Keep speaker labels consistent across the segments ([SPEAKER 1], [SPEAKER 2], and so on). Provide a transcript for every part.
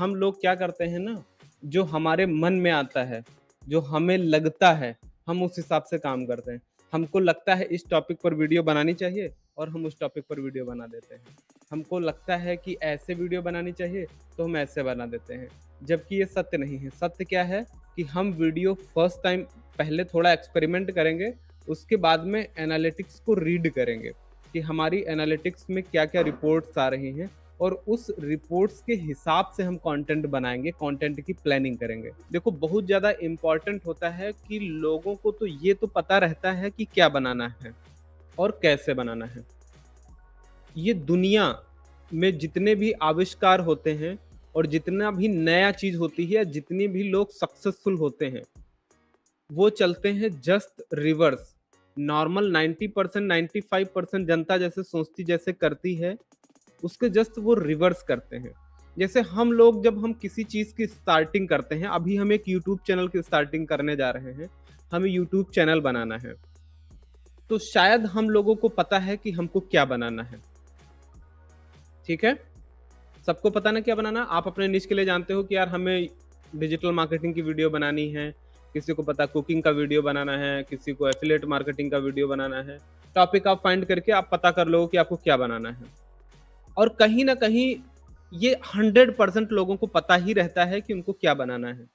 [SPEAKER 1] हम लोग क्या करते हैं ना, जो हमारे मन में आता है, जो हमें लगता है, हम उस हिसाब से काम करते हैं। हमको लगता है इस टॉपिक पर वीडियो बनानी चाहिए और हम उस टॉपिक पर वीडियो बना देते हैं। हमको लगता है कि ऐसे वीडियो बनानी चाहिए तो हम ऐसे बना देते हैं, जबकि ये सत्य नहीं है। सत्य क्या है कि हम वीडियो फर्स्ट टाइम पहले थोड़ा एक्सपेरिमेंट करेंगे, उसके बाद में एनालिटिक्स को रीड करेंगे कि हमारी एनालिटिक्स में क्या-क्या रिपोर्ट्स आ रही हैं और उस रिपोर्ट्स के हिसाब से हम कंटेंट बनाएँगे, कंटेंट की प्लानिंग करेंगे। देखो बहुत ज़्यादा इम्पोर्टेंट होता है कि लोगों को तो ये तो पता रहता है कि क्या बनाना है और कैसे बनाना है। ये दुनिया में जितने भी आविष्कार होते हैं और जितना भी नया चीज़ होती है, जितने भी लोग सक्सेसफुल होते हैं, वो चलते हैं जस्ट रिवर्स। नॉर्मल 90% 95% जनता जैसे सोचती, जैसे करती है, उसके जस्ट वो रिवर्स करते हैं। जैसे हम लोग जब हम किसी चीज़ की स्टार्टिंग करते हैं, अभी हम एक यूट्यूब चैनल की स्टार्टिंग करने जा रहे हैं, हमें यूट्यूब चैनल बनाना है, तो शायद हम लोगों को पता है कि हमको क्या बनाना है, ठीक है? सबको पता ना क्या बनाना, आप अपने निश के लिए जानते हो कि यार हमें डिजिटल मार्केटिंग की वीडियो बनानी है, किसी को पता कुकिंग का वीडियो बनाना है, किसी को एफिलिएट मार्केटिंग का वीडियो बनाना है। टॉपिक आप फाइंड करके आप पता कर लो कि आपको क्या बनाना है। और कहीं न कहीं ये 100% लोगों को पता ही रहता है कि उनको क्या बनाना है।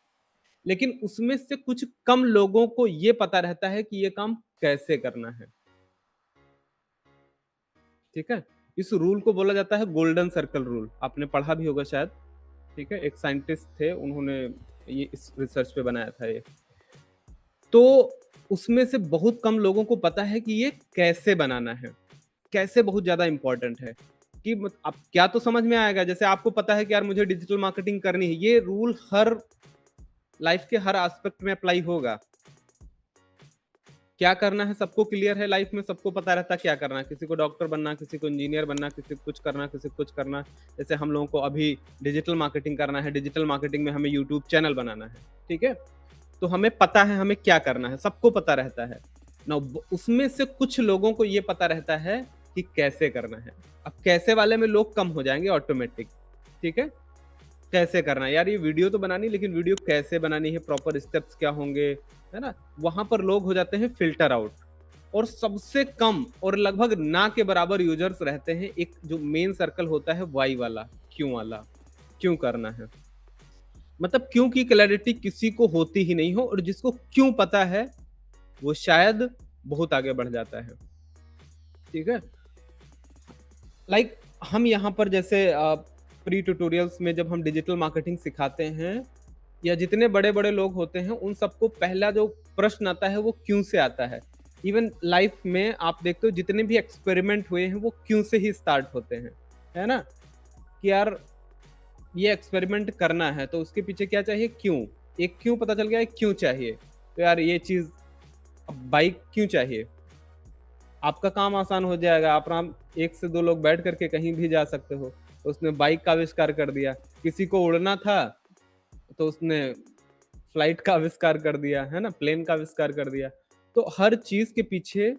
[SPEAKER 1] लेकिन उसमें से कुछ कम लोगों को ये पता रहता है कि ये काम कैसे करना है, ठीक है? इस रूल को बोला जाता है गोल्डन सर्कल रूल, आपने पढ़ा भी होगा शायद, ठीक है? एक साइंटिस्ट थे, उन्होंने ये इस रिसर्च पे बनाया था ये। तो उसमें से बहुत कम लोगों को पता है कि ये कैसे बनाना है। कैसे बहुत ज़्यादा इम्पोर्टेंट है कि अब क्या तो समझ में आएगा, जैसे आपको पता है कि यार मुझे डिजिटल मार्केटिंग करनी है, ये रूल हर लाइफ के हर एस्पेक्ट में अप्लाई होगा। क्या करना है सबको क्लियर है लाइफ में, सबको पता रहता है क्या करना है। किसी को डॉक्टर बनना, किसी को इंजीनियर बनना, किसी को कुछ करना, किसी को कुछ करना। जैसे हम लोगों को अभी डिजिटल मार्केटिंग करना है, डिजिटल मार्केटिंग में हमें यूट्यूब चैनल बनाना है, ठीक है? तो हमें पता है हमें क्या करना है, सबको पता रहता है। ना उसमें से कुछ लोगों को ये पता रहता है कि कैसे करना है। अब कैसे वाले में लोग कम हो जाएँगे ऑटोमेटिक, ठीक है? कैसे करना है? यार ये वीडियो तो बनानी, लेकिन वीडियो कैसे बनानी है, प्रॉपर स्टेप्स क्या होंगे, है ना? वहाँ पर लोग हो जाते हैं फ़िल्टर आउट और सबसे कम और लगभग ना के बराबर यूज़र्स रहते हैं, एक जो मेन सर्कल होता है व्हाई वाला, क्यों करना है? मतलब क्यों की क्लैरिटी किसी को होती ही नहीं हो और जिसको क्यों पता है, वो शायद बहुत आगे बढ़ जाता है, ठीक है? लाइक हम यहाँ पर जैसे प्री ट्यूटोरियल्स में जब हम डिजिटल मार्केटिंग सिखाते हैं या जितने बड़े-बड़े लोग होते हैं, उन सबको पहला जो प्रश्न आता है वो क्यों से आता है। इवन लाइफ में आप देखते हो जितने भी एक्सपेरिमेंट हुए हैं वो क्यों से ही स्टार्ट होते हैं, है ना? कि यार ये एक्सपेरिमेंट करना है तो उसके पीछे क्या चाहिए? क्यों? एक क्यों पता चल गया, एक क्यों चाहिए। तो यार ये चीज़ अब बाइक क्यों चाहिए? आपका काम आसान हो जाएगा, आप आराम 1 से 2 लोग बैठ कर के कहीं भी जा सकते हो। उसने बाइक का आविष्कार कर दिया। किसी को उड़ना था, तो उसने फ्लाइट का आविष्कार कर दिया, है ना? प्लेन का आविष्कार कर दिया। तो हर चीज़ के पीछे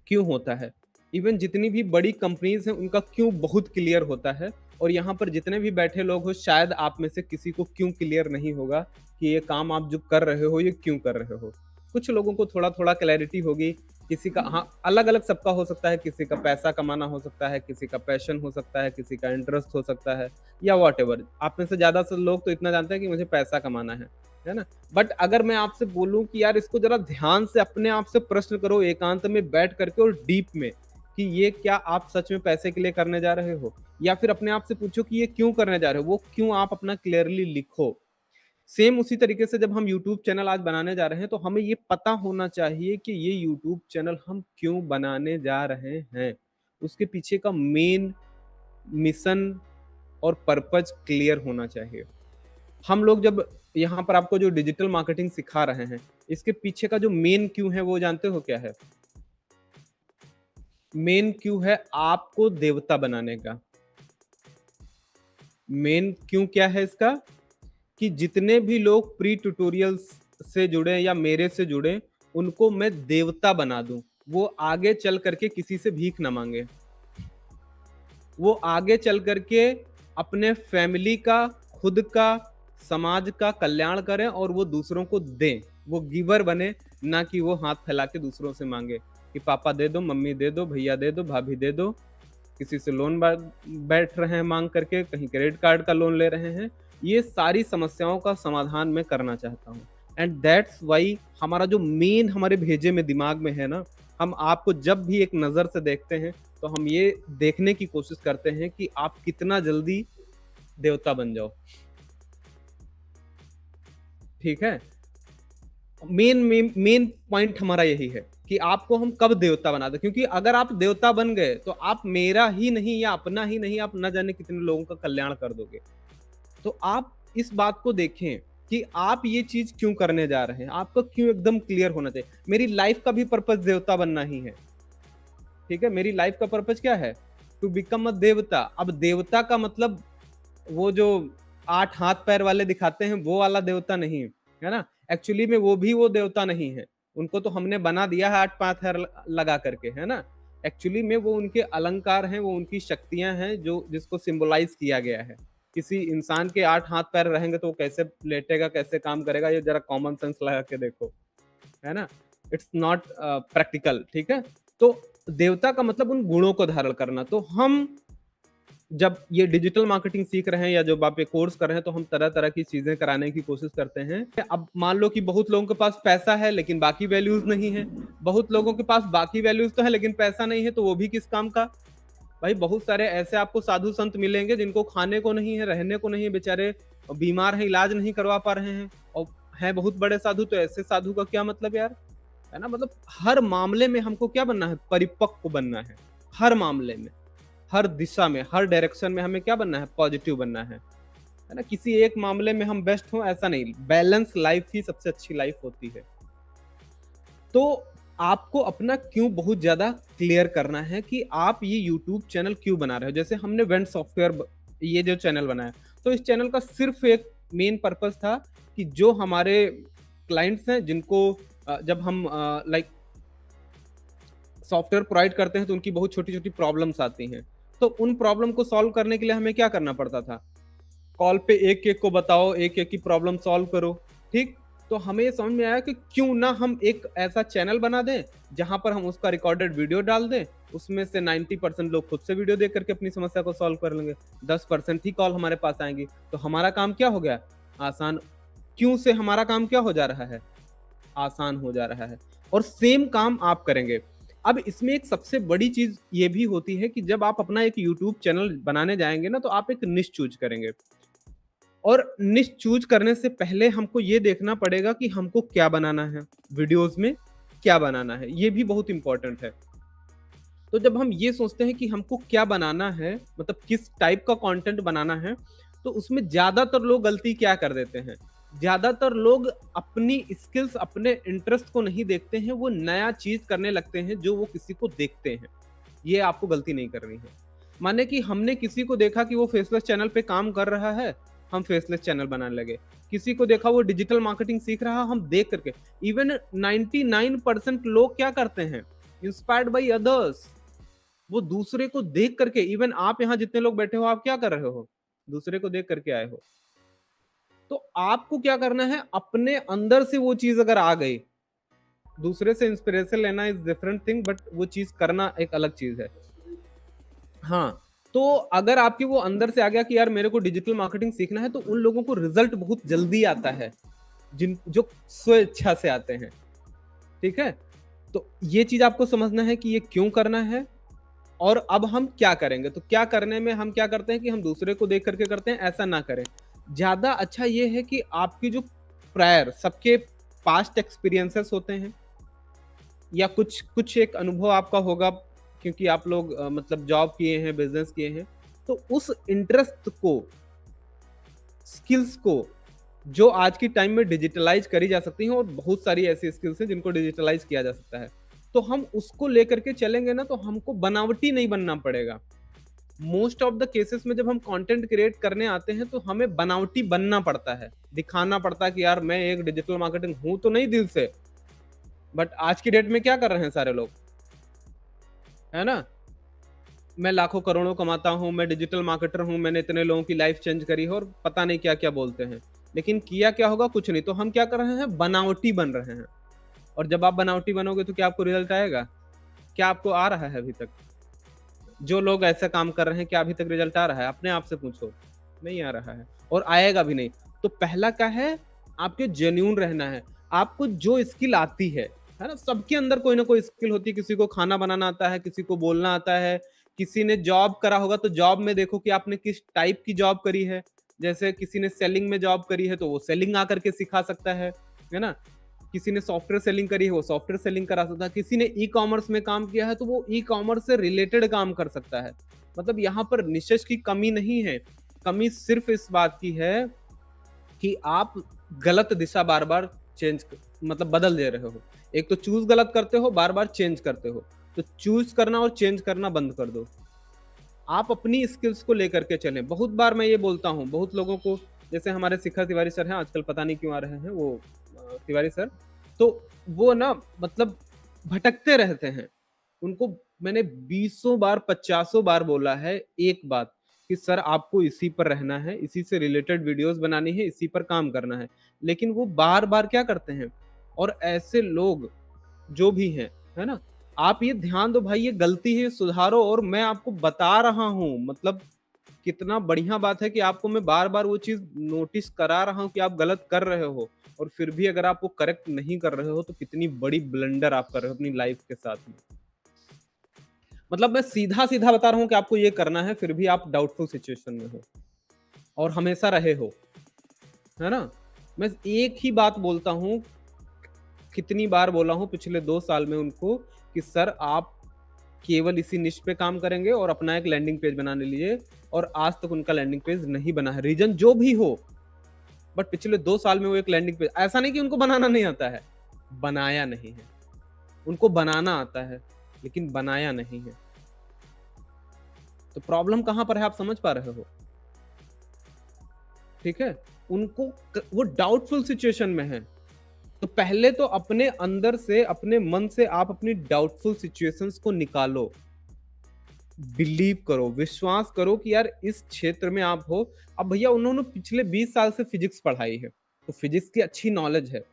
[SPEAKER 1] क्यों होता है। इवन जितनी भी बड़ी कंपनीज़ हैं, उनका क्यों बहुत क्लियर होता है और यहाँ पर जितने भी बैठे लोग हो, शायद आप में से किसी को क्यों क्लियर नहीं होगा कि ये काम आप जो कर रहे हो, ये क्यों कर रहे हो। कुछ लोगों को थोड़ा-थोड़ा क्लैरिटी होगी, किसी का हाँ, अलग-अलग सबका हो सकता है, किसी का पैसा कमाना हो सकता है, किसी का पैशन हो सकता है, किसी का इंटरेस्ट हो सकता है या व्हाटएवर। आप में से ज़्यादा से लोग तो इतना जानते हैं कि मुझे पैसा कमाना है ना? बट अगर मैं आपसे बोलूँ कि यार इसको ज़रा ध्यान से अपने आप से प्रश्न करो एकांत में बैठ करके और डीप में, कि ये क्या आप सच में पैसे के लिए करने जा रहे हो? या फिर अपने आप से पूछो कि ये क्यों करने जा रहे हो? वो क्यों आप अपना क्लियरली लिखो। सेम उसी तरीके से जब हम यूट्यूब चैनल आज बनाने जा रहे हैं, तो हमें ये पता होना चाहिए कि ये यूट्यूब चैनल हम क्यों बनाने जा रहे हैं? उसके पीछे का मेन मिशन और पर्पज़ क्लियर होना चाहिए। हम लोग जब यहाँ पर आपको जो डिजिटल मार्केटिंग सिखा रहे हैं, इसके पीछे का जो मेन क्यू है वो जानते हो क्या है? मेन क्यू है आपको देवता बनाने का। मेन क्यू क्या है इसका? कि जितने भी लोग प्री ट्यूटोरियल्स से जुड़े या मेरे से जुड़े, उनको मैं देवता बना दूँ। वो आगे चल कर के किसी से भीख ना माँगे। वो आगे चल कर के अपने फैमिली का खुद का, समाज का कल्याण करें और वो दूसरों को दें। वो गिवर बने, ना कि वो हाथ फैला के दूसरों से माँगे कि पापा दे दो, मम्मी दे दो, भैया दे दो, भाभी दे दो। किसी से लोन बैठ रहे हैं माँग करके, कहीं क्रेडिट कार्ड का लोन ले रहे हैं। ये सारी समस्याओं का समाधान मैं करना चाहता हूँ। एंड दैट्स व्हाई हमारा जो मेन हमारे भेजे में दिमाग में है ना, हम आपको जब भी एक नज़र से देखते हैं, तो हम ये देखने की कोशिश करते हैं कि आप कितना जल्दी देवता बन जाओ। ठीक है? मेन पॉइंट हमारा यही है कि आपको हम कब देवता बना दें, क्योंकि अगर आप देवता बन गए तो आप मेरा ही नहीं या अपना ही नहीं, आप न जाने कितने लोगों का कल्याण कर दोगे। तो आप इस बात को देखें कि आप ये चीज क्यों करने जा रहे हैं, आपका क्यों एकदम क्लियर होना चाहिए। मेरी लाइफ का भी पर्पस देवता बनना ही है। ठीक है, मेरी लाइफ का पर्पस क्या है? टू बिकम अ देवता। अब देवता का मतलब वो जो 8 हाथ पैर वाले दिखाते हैं वो वाला देवता नहीं, है ना? एक्चुअली में वो देवता नहीं है। उनको तो हमने बना दिया है 8 पाँव पैर लगा करके, है ना? एक्चुअली में वो उनके अलंकार हैं, वो उनकी शक्तियाँ हैं जो जिसको सिम्बोलाइज़ किया गया है। किसी इंसान के 8 हाथ पैर रहेंगे तो वो कैसे लेटेगा, कैसे काम करेगा, ये ज़रा कॉमन सेंस लगा के देखो, है ना? इट्स नॉट प्रैक्टिकल, ठीक है? तो देवता का मतलब उन गुणों को धारण करना। तो हम जब ये डिजिटल मार्केटिंग सीख रहे हैं या जब आप ये कोर्स कर रहे हैं, तो हम तरह-तरह की चीज़ें कराने की कोशिश करते हैं। अब मान लो कि बहुत लोगों के पास पैसा है लेकिन बाकी वैल्यूज़ नहीं है। बहुत लोगों के पास बाकी वैल्यूज़ तो है लेकिन पैसा नहीं है, तो वो भी किस काम का? भाई बहुत सारे ऐसे आपको साधु संत मिलेंगे जिनको खाने को नहीं है, रहने को नहीं है, बेचारे बीमार हैं, इलाज नहीं करवा पा रहे हैं और हैं बहुत बड़े साधु, तो ऐसे साधु का क्या मतलब यार? है ना? मतलब हर मामले में हमको क्या बनना है? परिपक्व बनना है। हर मामले में। हर दिशा में, हर डायरेक्शन में हमें क्या बनना है? पॉजिटिव बनना है ना? किसी एक मामले में हम बेस्ट हों ऐसा नहीं, बैलेंस लाइफ ही सबसे अच्छी लाइफ होती है। तो आपको अपना क्यों बहुत ज़्यादा क्लियर करना है कि आप ये यूट्यूब चैनल क्यों बना रहे हो? जैसे हमने वेंट सॉफ्टवेयर ये जो चैनल बनाया, तो इस चैनल का सिर्फ एक मेन पर्पस था कि जो हमारे क्लाइंट्स हैं जिनको जब हम लाइक सॉफ्टवेयर प्रोवाइड करते हैं तो उनकी बहुत छोटी-छोटी प्रॉब्लम्स आती हैं। तो उन प्रॉब्लम को सॉल्व करने के लिए हमें क्या करना पड़ता था? कॉल पे एक-एक को बताओ, एक-एक की प्रॉब्लम सॉल्व करो, ठीक? तो हमें ये समझ में आया कि क्यों ना हम एक ऐसा चैनल बना दें, जहाँ पर हम उसका रिकॉर्डेड वीडियो डाल दें, उसमें से 90% लोग खुद से वीडियो देख कर के अपनी समस्या को सॉल्व कर लेंगे, 10% ही कॉल हमारे पास आएँगी। तो हमारा काम क्या हो गया? आसान। क्यों से हमारा काम क्या हो जा रहा है? आसान हो जा रहा है और सेम काम आप करेंगे। अब इसमें एक सबसे बड़ी चीज़ ये भी होती है कि जब आप अपना एक यूट्यूब चैनल बनाने जाएँगे ना, तो आप एक निश चूज़ करेंगे और निश चूज़ करने से पहले हमको ये देखना पड़ेगा कि हमको क्या बनाना है, वीडियोज़ में क्या बनाना है, ये भी बहुत इम्पोर्टेंट है। तो जब हम ये सोचते हैं कि हमको क्या बनाना है, मतलब किस टाइप का कंटेंट बनाना है, तो उसमें ज़्यादातर लोग गलती क्या कर देते हैं? ज़्यादातर लोग अपनी स्किल्स, अपने इंटरेस्ट को नहीं देखते हैं, वो नया चीज़ करने लगते हैं जो वो किसी को देखते हैं। ये आपको गलती नहीं करनी है। माने कि हमने किसी को देखा कि वो फेसलेस चैनल पे काम कर रहा है, हम फेसलेस चैनल बनाने लगे। किसी को देखा वो डिजिटल मार्केटिंग सीख रहा है, हम देख करके। इवन 99% लोग क्या करते हैं? Inspired by others. वो दूसरे को देख करके, इवन आप यहाँ जितने लोग बैठे हो, आप क्या कर रहे हो? दूसरे को देख करके आए हो। तो आपको क्या करना है? अपने अंदर से वो चीज़ अगर आ गई, दूसरे से इंस्पिरेशन लेना इज़ डिफरेंट थिंग, बट वो चीज़ करना एक अलग चीज़ है। हाँ, तो अगर आपके वो अंदर से आ गया कि यार मेरे को डिजिटल मार्केटिंग सीखना है, तो उन लोगों को रिज़ल्ट बहुत जल्दी आता है, जिन जो स्वेच्छा से आते हैं, ठीक है? तो ये चीज़ आपको समझना है कि ये क्यों करना है और अब हम क्या करेंगे? तो क्या करने में हम क्या करते हैं कि हम दूसरे को देख कर के करते हैं, ऐसा ना करें। ज़्यादा अच्छा ये है कि आपकी जो प्रायर सबके पास्ट एक्सपीरियंसेस होते हैं या कुछ कुछ एक अनुभव आपका होगा क्योंकि आप लोग मतलब जॉब किए हैं, बिज़नेस किए हैं, तो उस इंटरेस्ट को, स्किल्स को जो आज की टाइम में डिजिटलाइज़ करी जा सकती हैं और बहुत सारी ऐसी स्किल्स हैं जिनको डिजिटलाइज़ किया जा सकता है। तो हम उसको लेकर के चलेंगे ना, तो हमको बनावटी नहीं बनना पड़ेगा। मोस्ट ऑफ द केसेस में जब हम कंटेंट क्रिएट करने आते हैं तो हमें बनावटी बनना पड़ता है, दिखाना पड़ता है कि यार मैं एक डिजिटल मार्केटिंग हूँ तो नहीं दिल से। बट आज की डेट में क्या कर रहे हैं सारे लोग, है ना? मैं लाखों करोड़ों कमाता हूँ, मैं डिजिटल मार्केटर हूँ, मैंने इतने लोगों की लाइफ चेंज करी है, और पता नहीं क्या-क्या बोलते हैं। लेकिन किया क्या होगा? कुछ नहीं। तो हम क्या कर रहे हैं? बनावटी बन रहे हैं। और जब आप बनावटी बनोगे तो क्या आपको रिज़ल्ट आएगा? क्या आपको आ रहा है अभी तक? जो लोग ऐसा काम कर रहे हैं, क्या अभी तक रिज़ल्ट आ रहा है? अपने आप से पूछो, नहीं आ रहा है और आएगा भी नहीं। तो पहला क्या है? आपके जेन्युइन रहना है। आपको जो स्किल आती है ना? सबके अंदर कोई ना कोई स्किल होती है, किसी को खाना बनाना आता है, किसी को बोलना आता है, किसी ने जॉब करा होगा तो जॉब में देखो कि आपने किस टाइप की जॉब करी है। जैसे किसी ने सेलिंग में जॉब करी है तो वो सेलिंग आकर के सिखा सकता है ना? किसी ने सॉफ्टवेयर सेलिंग करी है, वो सॉफ्टवेयर सेलिंग करा सकता है। किसी ने ई-कॉमर्स में काम किया है, तो वो ई-कॉमर्स से रिलेटेड काम कर सकता है। मतलब यहाँ पर निशेष की कमी नहीं है। कमी सिर्फ़ इस बात की है कि आप गलत दिशा बार-बार चेंज मतलब बदल दे रहे हो। एक तो चूज़ गलत करते हो, बार-बार चेंज करते हो। तो चूज़ करना और चेंज करना बंद कर दो। आप अपनी स्किल्स को लेकर के चलें। बहुत बार मैं ये बोलता हूँ, बहुत लोगों को, जैसे हमारे शिखर तिवारी सर हैं, आजकल पता नहीं क्यों आ रहे हैं वो तिवारी सर, तो वो ना मतलब भटकते रहते हैं। उनको मैंने बीसों बार, पचासों बार बोला है एक बात कि सर आपको इसी पर रहना है, इसी से रिलेटेड वीडियोज़ बनानी है, इसी पर काम करना है। लेकिन वो बार-बार क्या करते हैं? और ऐसे लोग जो भी हैं, है ना? आप ये ध्यान दो भाई ये गलती है, सुधारो, और मैं आपको बता रहा हूँ मतलब कितना बढ़िया बात है कि आपको मैं बार-बार वो चीज़ नोटिस करा रहा हूँ कि आप गलत कर रहे हो, और फिर भी अगर आप वो करेक्ट नहीं कर रहे हो तो कितनी बड़ी ब्लंडर आप कर रहे हो अपनी लाइफ़ के साथ में। मतलब मैं सीधा-सीधा बता रहा हूँ कि आपको ये करना है, फिर भी आप डाउटफुल सिचुएशन में हो और हमेशा रहे हो, है ना? मैं एक ही बात बोलता हूँ, कितनी बार बोला हूँ पिछले 2 साल में उनको कि सर आप केवल इसी निश पे काम करेंगे और अपना एक लैंडिंग पेज बनाने लिए, और आज तक उनका लैंडिंग पेज नहीं बना है। रीज़न जो भी हो, बट पिछले 2 साल में वो एक लैंडिंग पेज, ऐसा नहीं कि उनको बनाना नहीं आता है, बनाया नहीं है। उनको बनाना आता है, लेकिन बनाया नहीं है। तो प्रॉब्लम कहाँ पर है आप समझ पा रहे हो? ठीक है? उनको वो डाउटफुल सिचुएशन में है। तो पहले तो अपने अंदर से, अपने मन से आप अपनी डाउटफुल सिचुएशंस को निकालो। बिलीव करो, विश्वास करो कि यार इस क्षेत्र में आप हो। अब भैया उन्होंने पिछले 20 साल से फिजिक्स पढ़ाई है, तो फिजिक्स की अच्छी नॉलेज है।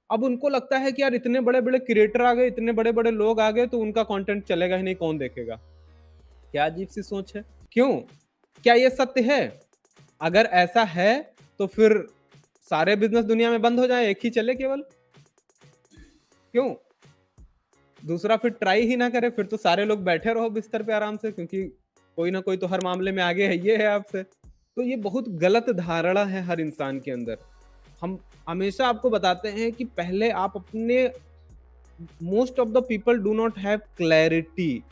[SPEAKER 1] अब उनको लगता है कि यार इतने बड़े-बड़े क्रिएटर आ गए, इतने बड़े-बड़े लोग आ गए, तो उनका कंटेंट चलेगा ही नहीं, कौन देखेगा? क्या अजीब-सी सोच है। क्यों? क्या ये सत्य है? अगर ऐसा है, तो फिर सारे बिज़नेस दुनिया में बंद हो जाएँ, एक ही चले केवल। क्यों? दूसरा फिर ट्राई ही ना करे, फिर तो सारे लोग बैठे रहो बिस्तर पे आराम से, क्योंकि कोई ना कोई तो हर मामले में आगे है, ये है आपसे। तो ये बहुत गलत धारणा है हर इंसान के अंदर। हम हमेशा आपको बताते हैं कि पहले आप अपने, most of the people do not have clarity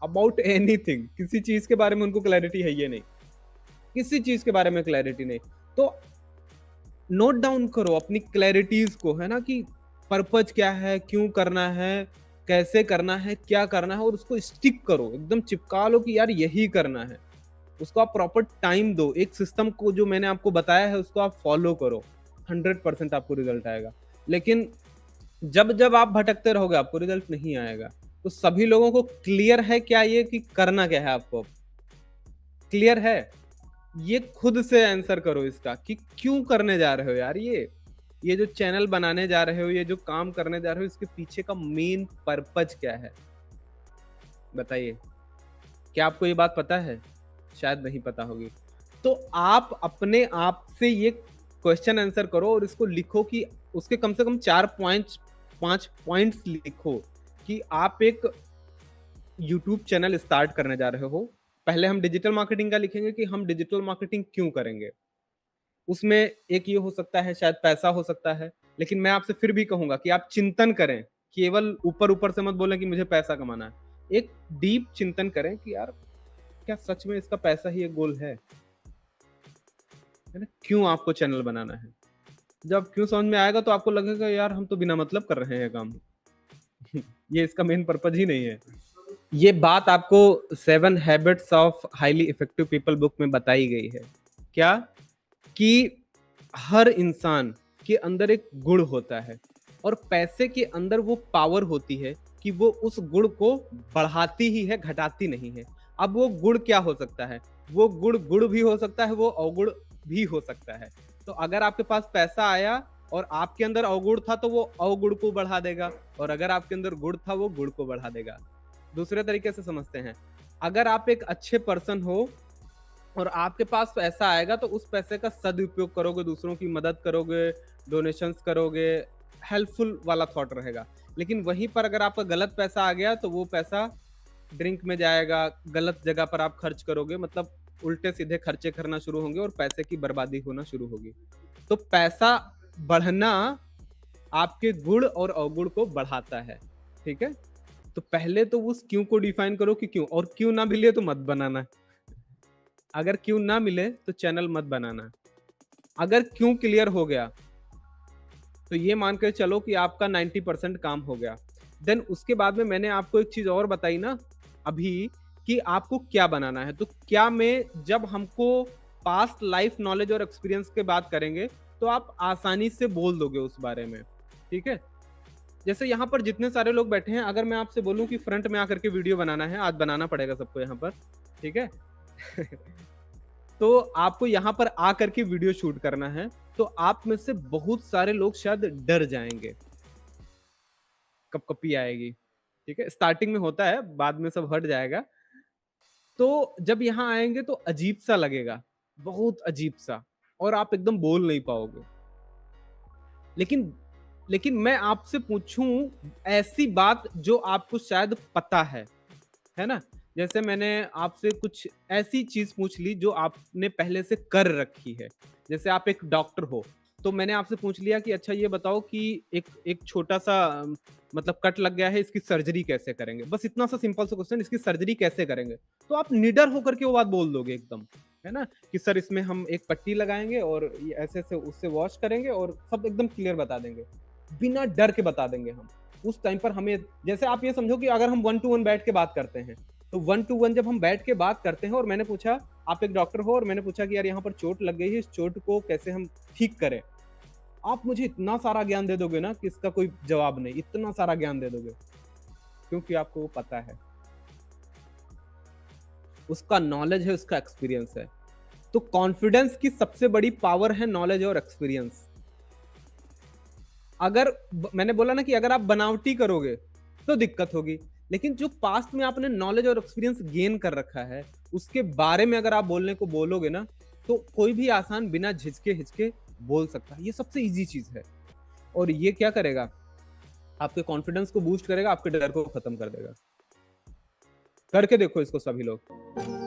[SPEAKER 1] about anything. किसी चीज़ के बारे में उनको क्लैरिटी है ये नहीं, किसी चीज़ के बारे में क्लैरिटी नहीं। तो नोट डाउन करो अपनी क्लैरिटीज़ को, है ना, कि पर्पज़ क्या है, क्यों करना है, कैसे करना है, क्या करना है, और उसको स्टिक करो, एकदम चिपका लो कि यार यही करना है। उसको आप प्रॉपर टाइम दो, एक सिस्टम को जो मैंने आपको बताया है उसको आप फॉलो करो, 100% आपको रिज़ल्ट आएगा। लेकिन जब-जब आप भटकते रहोगे आपको रिज़ल्ट नहीं आएगा। तो सभी लोगों को क्लियर है क्या ये कि करना क्या है आपको अब? क्लियर है? ये खुद से आंसर करो इसका कि क्यों करने जा रहे हो यार ये? ये जो चैनल बनाने जा रहे हो, ये जो काम करने जा रहे हो, इसके पीछे का मेन पर्पज़ क्या है? बताइए। क्या आपको ये बात पता है? शायद नहीं पता होगी। तो आप अपने आप से ये क्वेश्चन आंसर करो और इसको लिखो कि उसके कम से कम 4 पॉइंट्स, 5 पॉइंट्स लिखो कि आप एक यूट्यूब चैनल स्टार्ट करने जा रहे हो। पहले हम डिजिटल मार्केटिंग का लिखेंगे कि हम डिजिटल मार्केटिंग क्यों करेंगे? उसमें एक ये हो सकता है, शायद पैसा हो सकता है, लेकिन मैं आपसे फिर भी कहूँगा कि आप चिंतन करें, केवल ऊपर-ऊपर से मत बोलें कि मुझे पैसा कमाना है। एक डीप चिंतन करें कि यार क्या सच में इसका पैसा ही एक गोल है ना? क्यों आपको चैनल बनाना है? जब क्यों समझ में आएगा तो आपको लगेगा यार हम तो बिना मतलब कर रहे हैं काम। ये इसका मेन पर्पज़ ही नहीं है। ये बात आपको 7 habits of highly effective people book में बताई गई है। क्या? कि हर इंसान के अंदर एक गुण होता है और पैसे के अंदर वो पावर होती है कि वो उस गुण को बढ़ाती ही है, घटाती नहीं है। अब वो गुण क्या हो सकता है? वो गुण गुण भी हो सकता है, वो अवगुण भी हो सकता है। तो अगर आपके पास पैसा आया और आपके अंदर अवगुण था तो वो अवगुण को बढ़ा देगा, और अगर आपके अंदर गुण था वो गुण को बढ़ा देगा। दूसरे तरीके से समझते हैं, अगर आप एक अच्छे पर्सन हो और आपके पास पैसा आएगा तो उस पैसे का सदुपयोग करोगे, दूसरों की मदद करोगे, डोनेशंस करोगे, हेल्पफुल वाला थॉट रहेगा। लेकिन वहीं पर अगर आपका गलत पैसा आ गया तो वो पैसा ड्रिंक में जाएगा, गलत जगह पर आप खर्च करोगे, मतलब उल्टे-सीधे खर्चे करना शुरू होंगे और पैसे की बर्बादी होना शुरू होगी। तो पैसा बढ़ना आपके गुण और अवगुण को बढ़ाता है, ठीक है? तो पहले तो उस क्यों को डिफाइन करो कि क्यों, और क्यों ना मिले तो मत बनाना। अगर क्यों ना मिले तो चैनल मत बनाना। अगर क्यों क्लियर हो गया, तो ये मान के चलो कि आपका 90% काम हो गया। देन उसके बाद में मैंने आपको एक चीज़ और बताई ना अभी, कि आपको क्या बनाना है। तो क्या में जब हमको पास्ट लाइफ नॉलेज और एक्सपीरियंस की बात करेंगे, तो आप आसानी से बोल दोगे उस बारे में, ठीक है? जैसे यहाँ पर जितने सारे लोग बैठे हैं, अगर मैं आपसे बोलूँ कि फ्रंट में आकर के वीडियो बनाना है, आज बनाना पड़ेगा सबको यहाँ पर, ठीक है? तो आपको यहाँ पर आकर के वीडियो शूट करना है, तो आप में से बहुत सारे लोग शायद डर जाएँगे, कँपकँपी आएगी, ठीक है? स्टार्टिंग में होता है, बाद में सब हट जाएगा। तो जब यहाँ आएँगे तो अजीब-सा लगेगा, बहुत अजीब-सा, और आप एकदम बोल नहीं पाओगे। लेकिन लेकिन मैं आपसे पूछूँ ऐसी बात जो आपको शायद पता है ना? जैसे मैंने आपसे कुछ ऐसी चीज़ पूछ ली जो आपने पहले से कर रखी है। जैसे आप एक डॉक्टर हो, तो मैंने आपसे पूछ लिया कि अच्छा ये बताओ कि एक एक छोटा-सा मतलब कट लग गया है, इसकी सर्जरी कैसे करेंगे? बस इतना सा सिंपल सा क्वेश्चन, इसकी सर्जरी कैसे करेंगे? तो आप निडर होकर के वो बात बोल दोगे एकदम, है ना? कि सर इसमें हम एक पट्टी लगाएँगे और ये ऐसे-ऐसे उससे वॉश करेंगे और सब एकदम क्लियर बता देंगे। बिना डर के बता देंगे हम। उस टाइम पर हमें, जैसे आप ये समझो कि अगर हम वन टू वन बैठ के बात करते हैं, तो वन टू वन जब हम बैठ के बात करते हैं और मैंने पूछा, आप एक डॉक्टर हो और मैंने पूछा कि यार यहाँ पर चोट लग गई है, इस चोट को कैसे हम ठीक करें? आप मुझे इतना सारा ज्ञान दे दोगे ना कि इसका कोई जवाब नहीं, इतना सारा ज्ञान दे दोगे, क्योंकि आपको वो पता है। उसका नॉलेज है, उसका एक्सपीरियंस है। तो कॉन्फिडेंस की सबसे बड़ी पावर है नॉलेज और एक्सपीरियंस। अगर मैंने बोला ना कि अगर आप बनावटी करोगे तो दिक्कत होगी, लेकिन जो पास्ट में आपने नॉलेज और एक्सपीरियंस गेन कर रखा है उसके बारे में अगर आप बोलने को बोलोगे ना, तो कोई भी आसान बिना झिझके हिचके बोल सकता है। ये सबसे इजी चीज है, और ये क्या करेगा, आपके कॉन्फिडेंस को बूस्ट करेगा, आपके डर को खत्म कर देगा। करके देखो इसको सभी लोग।